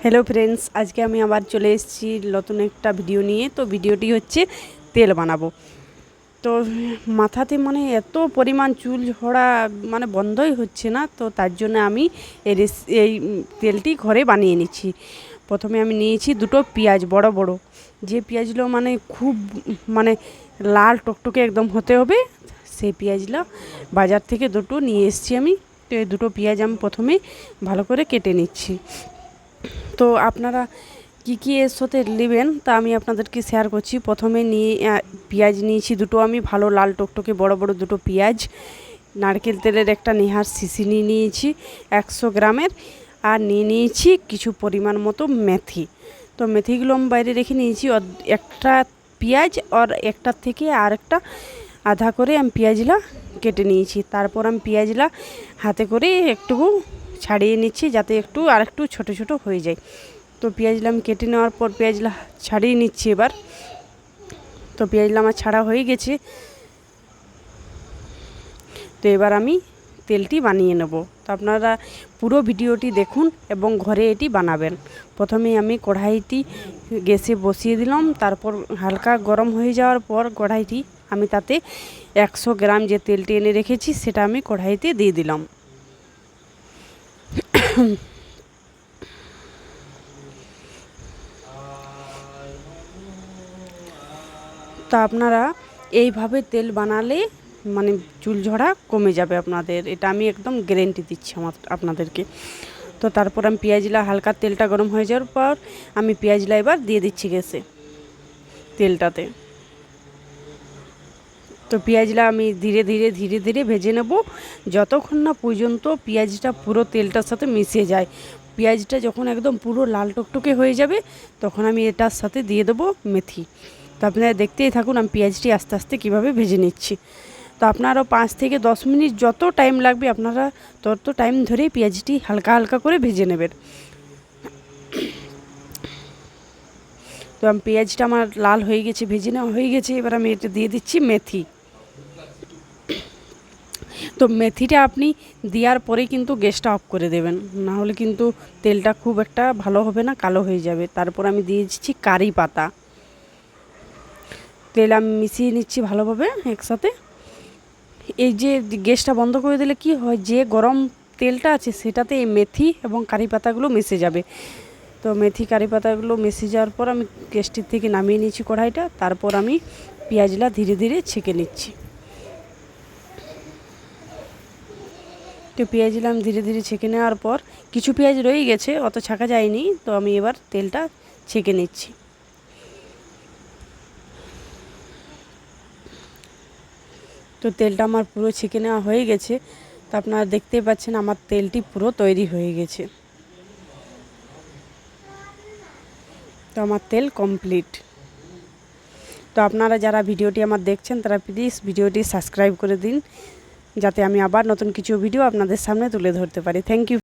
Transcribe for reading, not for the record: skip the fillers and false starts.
Hello friends, আজকে আমি আবার চলে এসেছি নতুন একটা ভিডিও নিয়ে। তো ভিডিওটি হচ্ছে তেল বানাবো। তো মাথাতে মানে এত পরিমাণ চুল ঝরা মানে বন্ধই হচ্ছে না। তো তার জন্য আমি এই তেলটি ঘরে বানিয়ে নিচ্ছি। প্রথমে আমি নিয়েছি দুটো পেঁয়াজ, বড় বড়, যে পেঁয়াজগুলো মানে খুব মানে লাল টকটকে একদম হতে হবে, সেই পেঁয়াজগুলো বাজার থেকে দুটো নিয়ে এসেছি আমি। তো এই দুটো পেঁয়াজ আমি প্রথমে ভালো করে কেটে নিচ্ছি। তো আপনারা কী এর সাথে নেবেন তা আমি আপনাদেরকে শেয়ার করছি। প্রথমে পেঁয়াজ নিয়েছি দুটো, আমি ভালো লাল টকটকে বড় বড় দুটো পেঁয়াজ। নারকেল তেলের একটা নেহার শিশি নিয়েছি 100 গ্রামের, আর নিয়েছি কিছু পরিমাণ মতো মেথি। তো মেথিগুলো আমি বাইরে রেখে নিয়েছি। একটা পেঁয়াজ আর একটার থেকে আর একটা আধা করে আমি পেঁয়াজলা কেটে নিয়েছি। তারপর আমি পেঁয়াজলা হাতে করে একটু ছাড়িয়ে নিচ্ছি, যাতে আর একটু ছোটো ছোটো হয়ে যায়। তো পেঁয়াজলা আমি কেটে নেওয়ার পর পেঁয়াজলা ছাড়িয়ে নিচ্ছি এবার। তো পেঁয়াজলা আমার ছাড়া হয়ে গেছে। তো এবার আমি তেলটি বানিয়ে নেব। তো আপনারা পুরো ভিডিওটি দেখুন এবং ঘরে এটি বানাবেন। প্রথমে আমি কড়াইটি গ্যাসে বসিয়ে দিলাম। তারপর হালকা গরম হয়ে যাওয়ার পর কড়াইটি আমি তাতে 100 গ্রাম যে তেলটি এনে রেখেছি সেটা আমি কড়াইতে দিয়ে দিলাম। তো আপনারা এইভাবে তেল বানালে মানে চুল ঝরা কমে যাবে আপনাদের, এটা আমি একদম গ্যারেন্টি দিচ্ছি আপনাদেরকে। তো তারপর আমি পেঁয়াজলা হালকা তেলটা গরম হয়ে যাওয়ার পর আমি পেঁয়াজলা এবার দিয়ে দিচ্ছি গ্যাসে তেলটাতে। তো পেঁয়াজলা আমি ধীরে ধীরে ভেজে নেব, যতক্ষণ না পর্যন্ত পেঁয়াজটা পুরো তেলটার সাথে মিশে যায়। পেঁয়াজটা যখন একদম পুরো লাল টকটকে হয়ে যাবে তখন আমি এটার সাথে দিয়ে দেবো মেথি। তো আপনারা দেখতেই থাকুন আমি পেঁয়াজটি আস্তে আস্তে কীভাবে ভেজে নিচ্ছি। তো আপনারাও 5 থেকে 10 মিনিট যত টাইম লাগবে আপনারা তত টাইম ধরেই পেঁয়াজটি হালকা হালকা করে ভেজে নেবেন। তো আমি পেঁয়াজটা আমার লাল হয়ে গেছে, ভেজে নেওয়া হয়ে গেছে। এবার আমি এটা দিয়ে দিচ্ছি মেথি। তো মেথিটা আপনি দেওয়ার পরে কিন্তু গ্যাসটা অফ করে দেবেন, না হলে কিন্তু তেলটা খুব একটা ভালো হবে না, কালো হয়ে যাবে। তারপর আমি দিয়ে দিচ্ছি কারি পাতা। তেল আমি মিশিয়ে নিচ্ছি ভালোভাবে একসাথে। এই যে গ্যাসটা বন্ধ করে দিলে কি হয়, যে গরম তেলটা আছে সেটাতে এই মেথি এবং কারি পাতাগুলো মিশে যাবে। তো মেথি কারি পাতাগুলো মিশে যাওয়ার পর আমি গ্যাসটির থেকে নামিয়ে নিচ্ছি কড়াইটা। তারপর আমি পেঁয়াজলা ধীরে ধীরে ছেঁকে নিচ্ছি। তো পেঁয়াজলা আমি ধীরে ধীরে ছেঁকে নেওয়ার পর কিছু পেঁয়াজ রয়ে গেছে, অত ছাঁকা যায়নি। তো আমি এবার তেলটা ছেঁকে নিচ্ছি। তো তেলটা আমার পুরো ছেঁকে নেওয়া হয়ে গেছে। তো আপনারা দেখতেই পাচ্ছেন আমার তেলটি পুরো তৈরি হয়ে গেছে। তো আমার তেল কমপ্লিট। তো আপনারা যারা ভিডিওটি আমার দেখছেন তারা প্লিজ ভিডিওটি সাবস্ক্রাইব করে দিন, যাতে আমি আবার নতুন কিছু ভিডিও আপনাদের সামনে তুলে ধরতে পারি। Thank you.